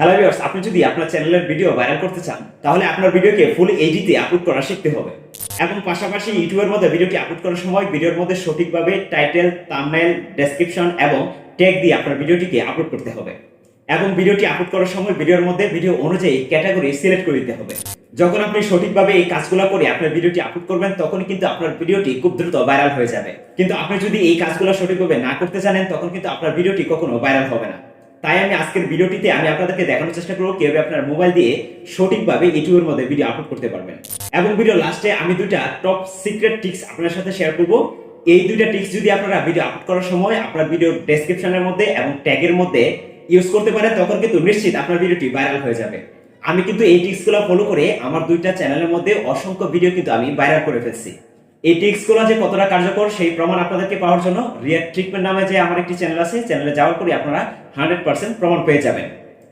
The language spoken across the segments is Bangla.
হ্যালো ভিউয়ার্স, আপনি যদি আপনার চ্যানেলের ভিডিও ভাইরাল করতে চান তাহলে আপনার ভিডিওকে ফুল এইচডিতে আপলোড করা শিখতে হবে এবং পাশাপাশি ইউটিউবের মধ্যে ভিডিওটি আপলোড করার সময় ভিডিওর মধ্যে সঠিকভাবে টাইটেল, থাম্বনেল, ডেসক্রিপশন এবং ট্যাগ দিয়ে আপনার ভিডিওটিকে আপলোড করতে হবে এবং ভিডিওটি আপলোড করার সময় ভিডিওর মধ্যে ভিডিও অনুযায়ী ক্যাটাগরি সিলেক্ট করে দিতে হবে। যখন আপনি সঠিকভাবে এই কাজগুলো করে আপনার ভিডিওটি আপলোড করবেন তখন কিন্তু আপনার ভিডিওটি খুব দ্রুত ভাইরাল হয়ে যাবে। কিন্তু আপনি যদি এই কাজগুলো সঠিকভাবে না করতে জানেন তখন কিন্তু আপনার ভিডিওটি কখনো ভাইরাল হবে না। তাই আমি আজকের ভিডিওটিতে আমি আপনাদেরকে দেখানোর চেষ্টা করব কিভাবে আপনার মোবাইল দিয়ে সঠিকভাবে ইউটিউবের মধ্যে ভিডিও আপলোড করতে পারবেন এবং ভিডিও লাস্টে আমি দুইটা টপ সিক্রেট টিপস আপনার সাথে শেয়ার করব। এই দুইটা টিপস যদি আপনারা ভিডিও আপলোড করার সময় আপনার ভিডিও ডেসক্রিপশনের মধ্যে এবং ট্যাগের মধ্যে ইউজ করতে পারেন তখন কিন্তু নিশ্চিত আপনার ভিডিওটি ভাইরাল হয়ে যাবে। আমি কিন্তু এই টিপসগুলো ফলো করে আমার দুইটা চ্যানেলের মধ্যে অসংখ্য ভিডিও কিন্তু আমি ভাইরাল করে ফেলছি। এই টিপসগুলো যে কতটা কার্যকর সেই প্রমাণ আপনাদেরকে পাওয়ার জন্য রিয়াক্ট ট্রিটমেন্ট নামে যে আমার একটি চ্যানেল আছে, চ্যানেলে যাওয়ার পরে আপনারা 100% প্রমাণ পেয়ে যাবেন।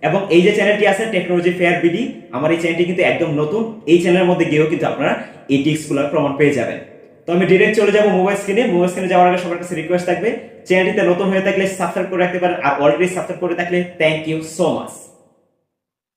এবং এই যে চ্যানেলটি আছে টেকনোলজি ফেয়ার বিডি, আমার এই চ্যানেলটি কিন্তু একদম নতুন। এই চ্যানেলের মধ্যে গিয়েও কিন্তু আপনারা এই টিপসগুলোর প্রমাণ পেয়ে যাবেন। তো আমি ডিরেক্ট চলে যাব মোবাইল স্ক্রিনে যাওয়ার আগে সবার কাছে রিকোয়েস্ট থাকবে, চ্যানেলটিতে নতুন হয়ে থাকলে সাবস্ক্রাইব করে রাখতে পারেন, আর অলরেডি সাবস্ক্রাইব করে থাকলে থ্যাংক ইউ সো মাচ।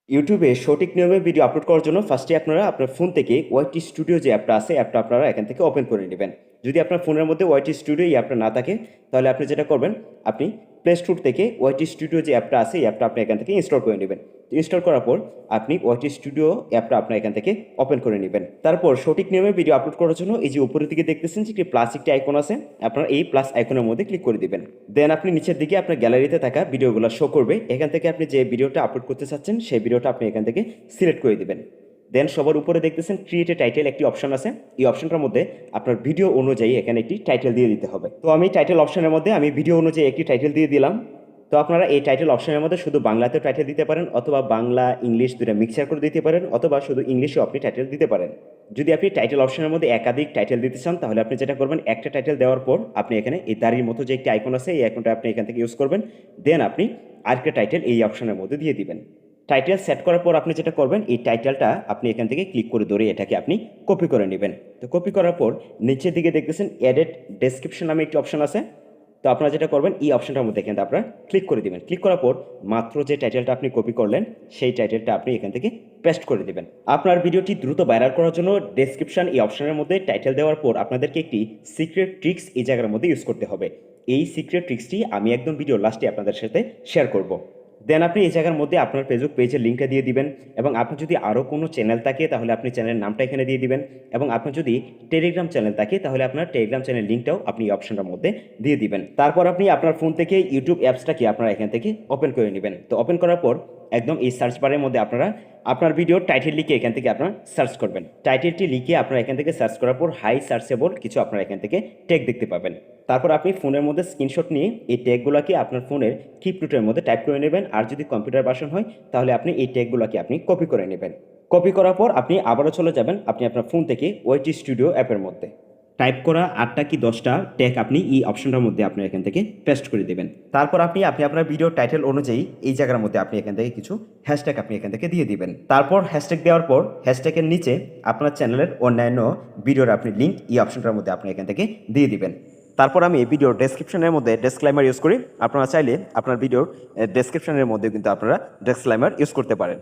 ইউটিউবে সঠিক নিয়মে ভিডিও আপলোড করার জন্য ফার্স্টে আপনারা আপনার ফোন থেকে ওয়াইটি স্টুডিও যে অ্যাপটা আছে অ্যাপটা আপনারা এখান থেকে ওপেন করে নেবেন। যদি আপনার ফোনের মধ্যে ওয়াইটি স্টুডিও এই অ্যাপটা না থাকে তাহলে আপনি যেটা করবেন, আপনি প্লে স্টোর থেকে ওয়াইটি স্টুডিও যে অ্যাপটা আছে এই অ্যাপটা আপনি এখান থেকে ইনস্টল করে নেবেন। ইনস্টল করার পর আপনি ওয়াইটি স্টুডিও অ্যাপটা আপনার এখান থেকে ওপেন করে নেবেন। তারপর সঠিক নিয়মে ভিডিও আপলোড করার জন্য এই যে উপরের দিকে দেখতেছেন যে একটি প্লাস একটি আইকন আছে, আপনারা এই প্লাস আইকনের মধ্যে ক্লিক করে দিবেন। দেন আপনি নিচের দিকে আপনার গ্যালারিতে থাকা ভিডিওগুলো শো করবে। এখান থেকে আপনি যে ভিডিওটা আপলোড করতে চাচ্ছেন সেই ভিডিওটা আপনি এখান থেকে সিলেক্ট করে দিবেন। দেন সবার উপরে দেখতেছেন ক্রিয়েট এ টাইটেল একটি অপশন আছে। এই অপশনটার মধ্যে আপনার ভিডিও অনুযায়ী এখানে একটি টাইটেল দিয়ে দিতে হবে। তো আমি টাইটেল অপশনের মধ্যে আমি ভিডিও অনুযায়ী একটি টাইটেল দিয়ে দিলাম। তো আপনারা এই টাইটেল অপশনের মধ্যে শুধু বাংলাতে টাইটেল দিতে পারেন, অথবা বাংলা ইংলিশ দুটো মিক্সার করে দিতে পারেন, অথবা শুধু ইংলিশে আপনি টাইটেল দিতে পারেন। যদি আপনি টাইটেল অপশনের মধ্যে একাধিক টাইটেল দিতে চান তাহলে আপনি যেটা করবেন, একটা টাইটেল দেওয়ার পর আপনি এখানে এই দাড়ির মতো যে একটি আইকন আছে এই আইকনটা আপনি এখান থেকে ইউজ করবেন। দেন আপনি আরেকটা টাইটেল এই অপশনের মধ্যে দিয়ে দিবেন। টাইটেল সেট করার পর আপনি যেটা করবেন, এই টাইটেলটা আপনি এখান থেকে ক্লিক করে ধরে এটাকে আপনি কপি করে নেবেন। তো কপি করার পর নিচের দিকে দেখতেছেন এডিট ডেসক্রিপশন নামে একটি অপশন আছে। তো আপনারা যেটা করবেন এই অপশনটার মধ্যে এখানে আপনারা ক্লিক করে দিবেন। ক্লিক করার পর মাত্র যে টাইটেলটা আপনি কপি করলেন সেই টাইটেলটা আপনি এখান থেকে পেস্ট করে দিবেন। আপনার ভিডিওটি দ্রুত ভাইরাল করার জন্য ডেসক্রিপশন এই অপশনের মধ্যে টাইটেল দেওয়ার পর আপনাদেরকে একটি সিক্রেট ট্রিক্স এই জায়গার মধ্যে ইউজ করতে হবে। এই সিক্রেট ট্রিক্সটি আমি একদম ভিডিও লাস্টে আপনাদের সাথে শেয়ার করব। দেন আপনি এই জায়গার মধ্যে আপনার ফেসবুক পেজের লিঙ্কটা দিয়ে দিবেন, এবং আপনার যদি আরও কোনো চ্যানেল থাকে তাহলে আপনি চ্যানেলের নামটা এখানে দিয়ে দিবেন, এবং আপনার যদি টেলিগ্রাম চ্যানেল থাকে তাহলে আপনার টেলিগ্রাম চ্যানেল লিঙ্কটাও আপনি এই অপশনটার মধ্যে দিয়ে দিবেন। তারপর আপনি আপনার ফোন থেকে ইউটিউব অ্যাপসটাকে আপনারা এখান থেকে ওপেন করে নেবেন। তো ওপেন করার পর একদম এই সার্চ বারের মধ্যে আপনারা আপনার ভিডিওর টাইটেল লিখে এখান থেকে আপনারা সার্চ করবেন। টাইটেলটি লিখে আপনারা এখান থেকে সার্চ করার পর হাই সার্চেবল কিছু আপনারা এখান থেকে ট্যাগ দেখতে পাবেন। তারপর আপনি ফোনের মধ্যে স্ক্রিনশট নিয়ে এই ট্যাগগুলোকে আপনার ফোনের কিপ নোটের মধ্যে টাইপ করে নেবেন, আর যদি কম্পিউটার ভার্সন হয় তাহলে আপনি এই ট্যাগগুলোকে আপনি কপি করে নেবেন। কপি করার পর আপনি আবারও চলে যাবেন আপনি আপনার ফোন থেকে ওয়াইটি স্টুডিও অ্যাপের মধ্যে। টাইপ করা 8টা কি 10টা ট্যাগ আপনি এই অপশনটার মধ্যে আপনি এখান থেকে পেস্ট করে দেবেন। তারপর আপনি আপনার ভিডিও টাইটেল অনুযায়ী এই জায়গার মধ্যে আপনি এখান থেকে কিছু হ্যাশট্যাগ আপনি এখান থেকে দিয়ে দিবেন। তারপর হ্যাশট্যাগ দেওয়ার পর হ্যাশট্যাগের নিচে আপনার চ্যানেলের অন্যান্য ভিডিওর আপনি লিঙ্ক এই অপশনটার মধ্যে আপনি এখান থেকে দিয়ে দিবেন। তারপর আমি ভিডিওর ডেসক্রিপশনের মধ্যে ডিসক্লেমার ইউজ করি। আপনারা চাইলে আপনার ভিডিওর ডেসক্রিপশনের মধ্যে কিন্তু আপনারা ডিসক্লেমার ইউজ করতে পারেন।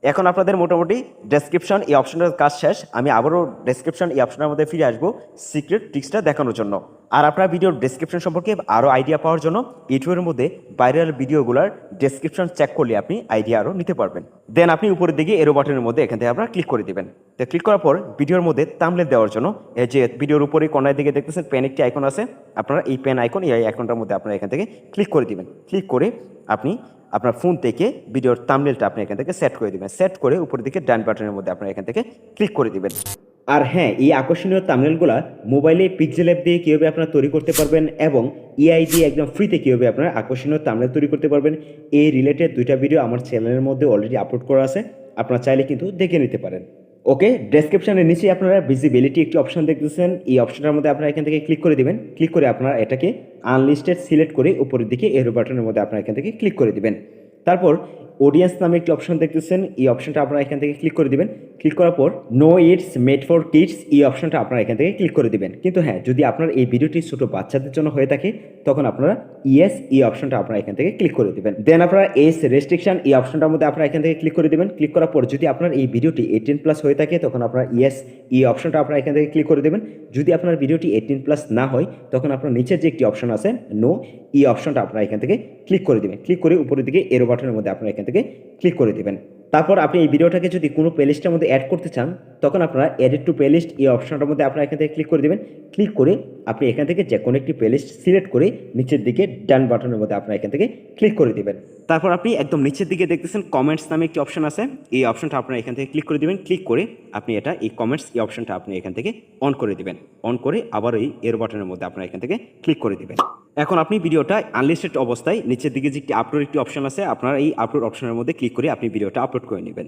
এখন আপনাদের মোটামুটি ডেসক্রিপশন এই অপশনের কাজ শেষ। আমি আবারও ডেসক্রিপশন এই অপশনের মধ্যে ফিরে আসবো সিক্রেট ট্রিক্সটা দেখানোর জন্য। আর আপনার ভিডিওর ডেসক্রিপশন সম্পর্কে আরও আইডিয়া পাওয়ার জন্য ইউটিউবের মধ্যে ভাইরাল ভিডিওগুলোর ডেসক্রিপশন চেক করলে আপনি আইডিয়া আরও নিতে পারবেন। দেন আপনি উপরের দিকে এরো বাটনের মধ্যে এখান থেকে আপনারা ক্লিক করে দেবেন। তো ক্লিক করার পর ভিডিওর মধ্যে থাম্বনেল দেওয়ার জন্য এই যে ভিডিওর উপরে কর্নার দিকে দেখতেছেন পেন একটি আইকন আছে, আপনারা এই পেন আইকন এই আইকনটার মধ্যে আপনারা এখান থেকে ক্লিক করে দিবেন। ক্লিক করে আপনি আপনার ফোন থেকে ভিডিওর থাম্বনেলটা আপনি এখান থেকে সেট করে দিবেন। সেট করে উপরের দিকে ডান বাটনের মধ্যে আপনারা এখান থেকে ক্লিক করে দিবেন। আর হ্যাঁ, এই আকর্ষণীয় থাম্বনেলগুলো মোবাইলে পিক্সেল অ্যাপ দিয়ে কীভাবে আপনারা তৈরি করতে পারবেন এবং এআই দিয়ে একদম ফ্রিতে কীভাবে আপনারা আকর্ষণীয় থাম্বনেল তৈরি করতে পারবেন, এই রিলেটেড দুইটা ভিডিও আমার চ্যানেলের মধ্যে অলরেডি আপলোড করা আছে, আপনারা চাইলে কিন্তু দেখে নিতে পারেন। ওকে, ডেসক্রিপশনের নিচে আপনারা ভিজিবিলিটি একটি অপশন দেখতেছেন, এই অপশনটার মধ্যে আপনারা এখান থেকে ক্লিক করে দিবেন। ক্লিক করে আপনারা এটাকে আনলিস্টেড সিলেক্ট করে উপরের দিকে এরো বাটনের মধ্যে আপনারা এখান থেকে ক্লিক করে দিবেন। তারপর অডিয়েন্স নামে একটি অপশন দেখতেছেন, এই অপশনটা আপনারা এখান থেকে ক্লিক করে দিবেন। ক্লিক করার পর no it's made for kids, এই অপশনটা আপনারা এখান থেকে ক্লিক করে দিবেন। কিন্তু হ্যাঁ, যদি আপনার এই ভিডিওটি ছোট বাচ্চাদের জন্য হয়ে থাকে তখন আপনারা ইয়েস এই অপশনটা আপনারা এখান থেকে ক্লিক করে দিবেন। দেন আপনারা এজ রেস্ট্রিকশন এই অপশনটার মধ্যে আপনারা এখান থেকে ক্লিক করে দিবেন। ক্লিক করার পর যদি আপনার এই ভিডিওটি 18+ হয়ে থাকে তখন আপনারা ইয়েস এই অপশনটা আপনারা এখান থেকে ক্লিক করে দেবেন। যদি আপনার ভিডিওটি 18+ না হয় তখন আপনার নিচের যে একটি অপশন আছে নো, এই অপশনটা আপনারা এখান থেকে ক্লিক করে দিবেন। ক্লিক করে উপরের দিকে এরো বাটনের মধ্যে আপনারা এখান থেকে ক্লিক করে দিবেন। তারপর আপনি এই ভিডিওটাকে যদি কোনো প্লেলিস্টের মধ্যে অ্যাড করতে চান তখন আপনারা এডিট টু প্লেলিস্ট এই অপশনটার মধ্যে আপনারা এখান থেকে ক্লিক করে দেবেন। ক্লিক করে আপনি এখান থেকে যে কোনো একটি প্লেলিস্ট সিলেক্ট করে নিচের দিকে ডান বাটনের মধ্যে আপনারা এখান থেকে ক্লিক করে দিবেন। তারপর আপনি একদম নিচের দিকে দেখতেছেন কমেন্টস নামে একটি অপশন আছে, এই অপশনটা আপনারা এখান থেকে ক্লিক করে দিবেন। ক্লিক করে আপনি এটা এই কমেন্টস এই অপশনটা আপনি এখান থেকে অন করে দিবেন। অন করে আবার এই এর বাটনের মধ্যে আপনারা এখান থেকে ক্লিক করে দিবেন। এখন আপনি ভিডিওটা আনলিস্টেড অবস্থায় নিচের দিকে যে একটি আপলোড একটি অপশন আছে, আপনারা এই আপলোড অপশনের মধ্যে ক্লিক করে আপনি ভিডিওটা আপলোড করে নেবেন।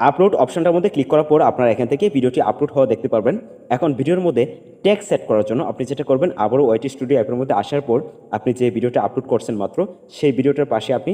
আপলোড অপশনটার মধ্যে ক্লিক করার পর আপনারা এখান থেকে ভিডিওটি আপলোড হওয়া দেখতে পারবেন। এখন ভিডিওর মধ্যে ট্যাগ সেট করার জন্য আপনি যেটা করবেন, আবারও ওয়াইটি স্টুডিও অ্যাপের মধ্যে আসার পর আপনি যে ভিডিওটা আপলোড করছেন মাত্র, সেই ভিডিওটার পাশে আপনি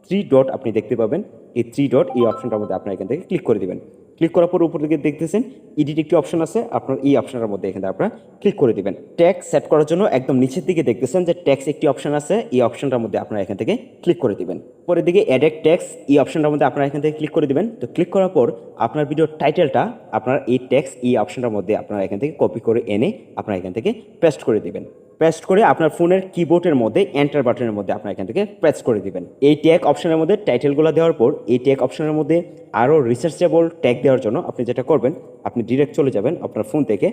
3 ডট আপনি দেখতে পাবেন। এই 3 ডট এই অপশনটার মধ্যে আপনারা এখান থেকে ক্লিক করে দিবেন। ক্লিক করার পর উপর দিকে দেখতেছেন এডিট একটি অপশন আছে, আপনার এই অপশনের মধ্যে এখানে আপনারা ক্লিক করে দিবেন। ট্যাগ সেট করার জন্য একদম নিচের দিকে দেখতেছেন যে ট্যাক্স একটি অপশন আছে, এই অপশনটার মধ্যে আপনারা এখান থেকে ক্লিক করে দিবেন। পরের দিকে অ্যাড ট্যাক্স এই অপশনটার মধ্যে আপনারা এখান থেকে ক্লিক করে দিবেন। তো ক্লিক করার পর আপনার ভিডিওর টাইটেলটা আপনার এই ট্যাক্স এই অপশনটার মধ্যে আপনারা এখান থেকে কপি করে এনে আপনারা এখান থেকে পেস্ট করে দিবেন। পেস্ট করে আপনার ফোনের কিবোর্ডের মধ্যে এন্টার বাটনের মধ্যে আপনারা এখান থেকে প্রেস করে দিবেন। এই ট্যাগ অপশনের মধ্যে টাইটেলগুলো দেওয়ার পর এই ট্যাগ অপশনের মধ্যে আরও রিসার্চেবল ট্যাগ দেওয়ার জন্য আপনি যেটা করবেন, আপনি ডিরেক্ট চলে যাবেন আপনার ফোন থেকে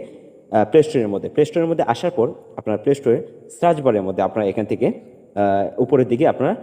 প্লে স্টোরের মধ্যে। প্লে স্টোরের মধ্যে আসার পর আপনার প্লে স্টোরে সার্চ বারের মধ্যে আপনারা এখান থেকে উপরের দিকে আপনারা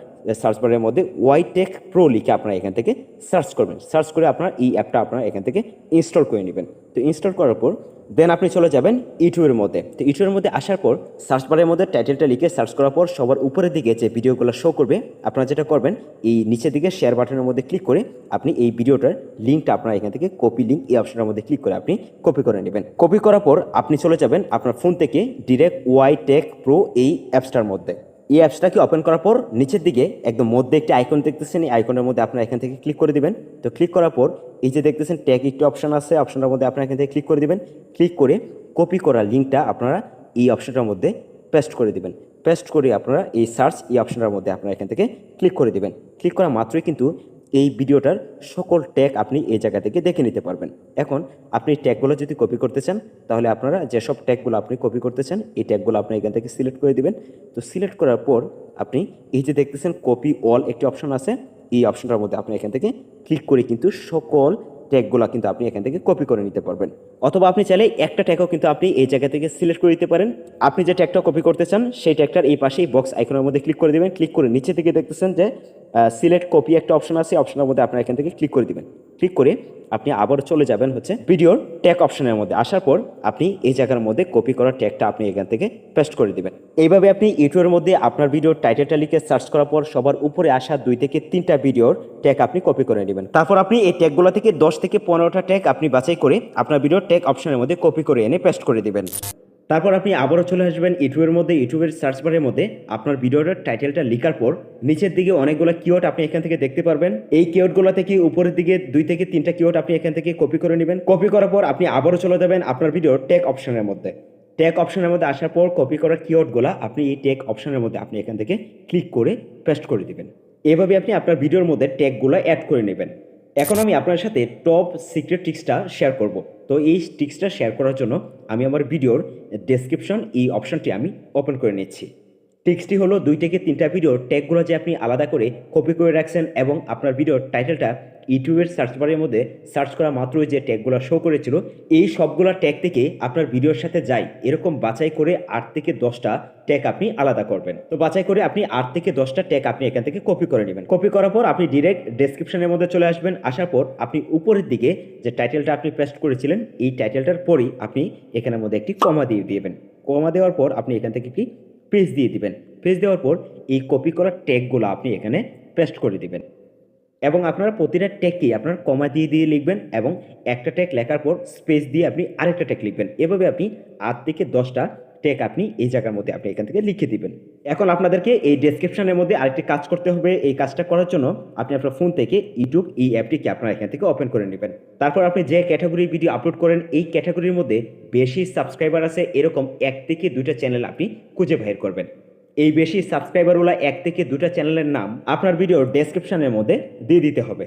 সার্চ বারের মধ্যে ওয়াইটেক প্রো লিখে আপনারা এখান থেকে সার্চ করবেন। সার্চ করে আপনারা এই অ্যাপটা আপনারা এখান থেকে ইনস্টল করে নেবেন। তো ইনস্টল করার পর দেন আপনি চলে যাবেন ইউটিউবের মধ্যে। তো ইউটিউবের মধ্যে আসার পর সার্চ বারের মধ্যে টাইটেলটা লিখে সার্চ করার পর সবার উপরের দিকে যে ভিডিওগুলো শো করবে, আপনারা যেটা করবেন এই নিচের দিকে শেয়ার বাটনের মধ্যে ক্লিক করে আপনি এই ভিডিওটার লিঙ্কটা আপনারা এখান থেকে কপি লিঙ্ক এই অপশনের মধ্যে ক্লিক করে আপনি কপি করে নেবেন। কপি করার পর আপনি চলে যাবেন আপনার ফোন থেকে ডিরেক্ট ওয়াইটেক প্রো এই অ্যাপসটার মধ্যে। এই অ্যাপসটাকে ওপেন করার পর নিচের দিকে একদম মধ্যে একটি আইকন দেখতেছেন, এই আইকনের মধ্যে আপনারা এখান থেকে ক্লিক করে দিবেন। তো ক্লিক করার পর এই যে দেখতেছেন ট্যাগ একটি অপশন আছে, অপশনটার মধ্যে আপনারা এখান থেকে ক্লিক করে দিবেন। ক্লিক করে কপি করা লিঙ্কটা আপনারা এই অপশনটার মধ্যে পেস্ট করে দিবেন। পেস্ট করে আপনারা এই সার্চ এই অপশনটার মধ্যে আপনারা এখান থেকে ক্লিক করে দিবেন। ক্লিক করা মাত্রই কিন্তু এই ভিডিওটার সকল ট্যাগ আপনি এই জায়গা থেকে দেখে নিতে পারবেন। এখন আপনি ট্যাগগুলো যদি কপি করতে চান তাহলে আপনারা যেসব ট্যাগগুলো আপনি কপি করতে চান এই ট্যাগগুলো আপনি এখান থেকে সিলেক্ট করে দিবেন। তো সিলেক্ট করার পর আপনি এই যে দেখতেছেন কপি অল একটি অপশন আছে, এই অপশনটার মধ্যে আপনি এখান থেকে ক্লিক করে কিন্তু সকল ট্যাগগুলো কিন্তু আপনি এখান থেকে কপি করে নিতে পারবেন। অথবা আপনি চাইলে একটা ট্যাগও কিন্তু আপনি এই জায়গা থেকে সিলেক্ট করে দিতে পারেন। আপনি যে ট্যাগটা কপি করতে চান সেই ট্যাগটার এই পাশেই বক্স আইকনের মধ্যে ক্লিক করে দিবেন। ক্লিক করে নিচে থেকে দেখতেছেন যে সিলেক্ট কপি একটা অপশন আছে, অপশনের মধ্যে আপনারা এখান থেকে ক্লিক করে দিবেন। ক্লিক করে আপনি আবার চলে যাবেন হচ্ছে ভিডিওর ট্যাগ অপশনের মধ্যে। আসার পর আপনি এই জায়গার মধ্যে কপি করা ট্যাগটা আপনি এখান থেকে পেস্ট করে দিবেন। এইভাবে আপনি ইউটিউবের মধ্যে আপনার ভিডিওর টাইটেলটা লিখে সার্চ করার পর সবার উপরে আসা 2 থেকে 3টা ভিডিওর ট্যাগ আপনি কপি করে নেবেন। তারপর আপনি এই ট্যাগগুলো থেকে 10 থেকে 15টা ট্যাগ আপনি বাছাই করে আপনার ভিডিওর ট্যাগ অপশনের মধ্যে কপি করে এনে পেস্ট করে দিবেন। তারপর আপনি আবারও চলে আসবেন ইউটিউবের মধ্যে। ইউটিউবের সার্চ বারের মধ্যে আপনার ভিডিওটার টাইটেলটা লেখার পর নিচের দিকে অনেকগুলো কিওয়ার্ড আপনি এখান থেকে দেখতে পারবেন। এই কিওয়ার্ডগুলো থেকে উপরের দিকে 2 থেকে 3টা কিওয়ার্ড আপনি এখান থেকে কপি করে নেবেন। কপি করার পর আপনি আবারও চলে যাবেন আপনার ভিডিওর ট্যাগ অপশনের মধ্যে। ট্যাগ অপশনের মধ্যে আসার পর কপি করা কিওয়ার্ডগুলো আপনি এই ট্যাগ অপশনের মধ্যে আপনি এখান থেকে ক্লিক করে পেস্ট করে দিবেন। এভাবে আপনি আপনার ভিডিওর মধ্যে ট্যাগগুলো অ্যাড করে নেবেন। এখন আমি আপনার সাথে টপ সিক্রেট ট্রিক্সটা শেয়ার করব। তো এই ট্রিক্সটা শেয়ার করার জন্য আমি আমার ভিডিওর ডেসক্রিপশন এই অপশনটি আমি ওপেন করে নিচ্ছি। ট্রিক্সটি হলো 2 থেকে 3টা ভিডিওর ট্যাগগুলো যে আপনি আলাদা করে কপি করে রাখছেন এবং আপনার ভিডিওর টাইটেলটা ইউটিউবের সার্চ বারের মধ্যে সার্চ করা মাত্রই যে ট্যাগগুলো শো করেছিল এই সবগুলো ট্যাগ থেকে আপনার ভিডিওর সাথে যায় এরকম বাছাই করে 8 থেকে 10টা ট্যাগ আপনি আলাদা করবেন। তো বাছাই করে আপনি 8 থেকে 10টা ট্যাগ আপনি এখান থেকে কপি করে নেবেন। কপি করার পর আপনি ডিরেক্ট ডেসক্রিপশনের মধ্যে চলে আসবেন। আসার পর আপনি উপরের দিকে যে টাইটেলটা আপনি পেস্ট করেছিলেন এই টাইটেলটার পরই আপনি এখানের মধ্যে একটি কমা দিয়ে দিবেন। কমা দেওয়ার পর আপনি এখান থেকে কি পেজ দিয়ে দিবেন। পেজ দেওয়ার পর এই কপি করা ট্যাগগুলো আপনি এখানে পেস্ট করে দিবেন এবং আপনারা প্রতিটা ট্যাগকেই আপনার কমা দিয়ে দিয়ে লিখবেন এবং একটা ট্যাগ লেখার পর স্পেস দিয়ে আপনি আরেকটা ট্যাগ লিখবেন। এভাবে আপনি 8 থেকে 10টা ট্যাগ আপনি এই জায়গার মধ্যে আপনি এখান থেকে লিখে দিবেন। এখন আপনাদেরকে এই ডেসক্রিপশনের মধ্যে আরেকটি কাজ করতে হবে। এই কাজটা করার জন্য আপনি আপনার ফোন থেকে ইউটিউব এই অ্যাপটিকে আপনারা এখান থেকে ওপেন করে নেবেন। তারপর আপনি যে ক্যাটাগরির ভিডিও আপলোড করেন এই ক্যাটাগরির মধ্যে বেশি সাবস্ক্রাইবার আছে এরকম 1 থেকে 2টা চ্যানেল আপনি খুঁজে বের করবেন। এই বেশি সাবস্ক্রাইবারওয়ালা 1 থেকে 2টা চ্যানেলের নাম আপনার ভিডিওর ডেসক্রিপশনের মধ্যে দিয়ে দিতে হবে।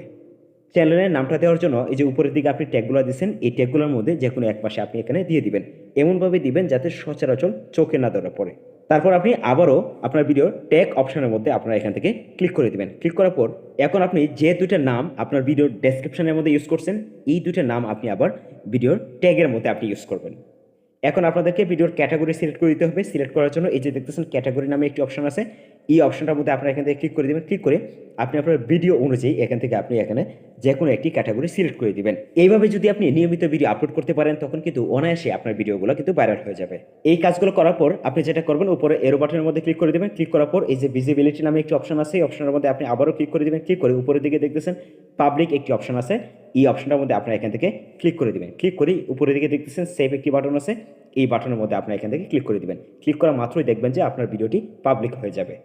চ্যানেলের নামটা দেওয়ার জন্য এই যে উপরের দিকে আপনি ট্যাগগুলো দিচ্ছেন এই ট্যাগগুলোর মধ্যে যে কোনো এক পাশে আপনি এখানে দিয়ে দিবেন। এমনভাবে দিবেন যাতে সচরাচর চোখে না ধরা পড়ে। তারপর আপনি আবারও আপনার ভিডিওর ট্যাগ অপশনের মধ্যে আপনারা এখান থেকে ক্লিক করে দিবেন। ক্লিক করার পর এখন আপনি যে দুইটা নাম আপনার ভিডিওর ডেসক্রিপশনের মধ্যে ইউজ করছেন এই দুইটা নাম আপনি আবার ভিডিওর ট্যাগের মধ্যে আপনি ইউজ করবেন। এখন আপনাদেরকে ভিডিওর ক্যাটাগরি সিলেক্ট করে দিতে হবে। সিলেক্ট করার জন্য এই যে দেখতেছেন ক্যাটাগরি নামে একটি অপশন আছে, এই অপশনটার মধ্যে আপনারা এখান থেকে ক্লিক করে দেবেন। ক্লিক করে আপনি আপনার ভিডিও অনুযায়ী এখান থেকে আপনি এখানে যে কোনো একটি ক্যাটাগরি সিলেক্ট করে দিবেন। এইভাবে যদি আপনি নিয়মিত ভিডিও আপলোড করতে পারেন তখন কিন্তু অনায়াসে আপনার ভিডিওগুলো কিন্তু ভাইরাল হয়ে যাবে। এই কাজগুলো করার পর আপনি যেটা করবেন উপরে এরো বাটনের মধ্যে ক্লিক করে দেবেন। ক্লিক করার পর এই যে ভিজিবিলিটি নামে একটি অপশন আছে এই অপশনের মধ্যে আপনি আবারও ক্লিক করে দেবেন। ক্লিক করে উপরের দিকে দেখতেছেন পাবলিক একটি অপশন আছে, এই অপশনটার মধ্যে আপনারা এখান থেকে ক্লিক করে দিবেন। ক্লিক করে উপরের দিকে দেখতেছেন সেভ একটি বাটন আছে, এই বাটনের মধ্যে আপনারা এখান থেকে ক্লিক করে দিবেন। ক্লিক করা মাত্রই দেখবেন যে আপনার ভিডিওটি পাবলিক হয়ে যাবে।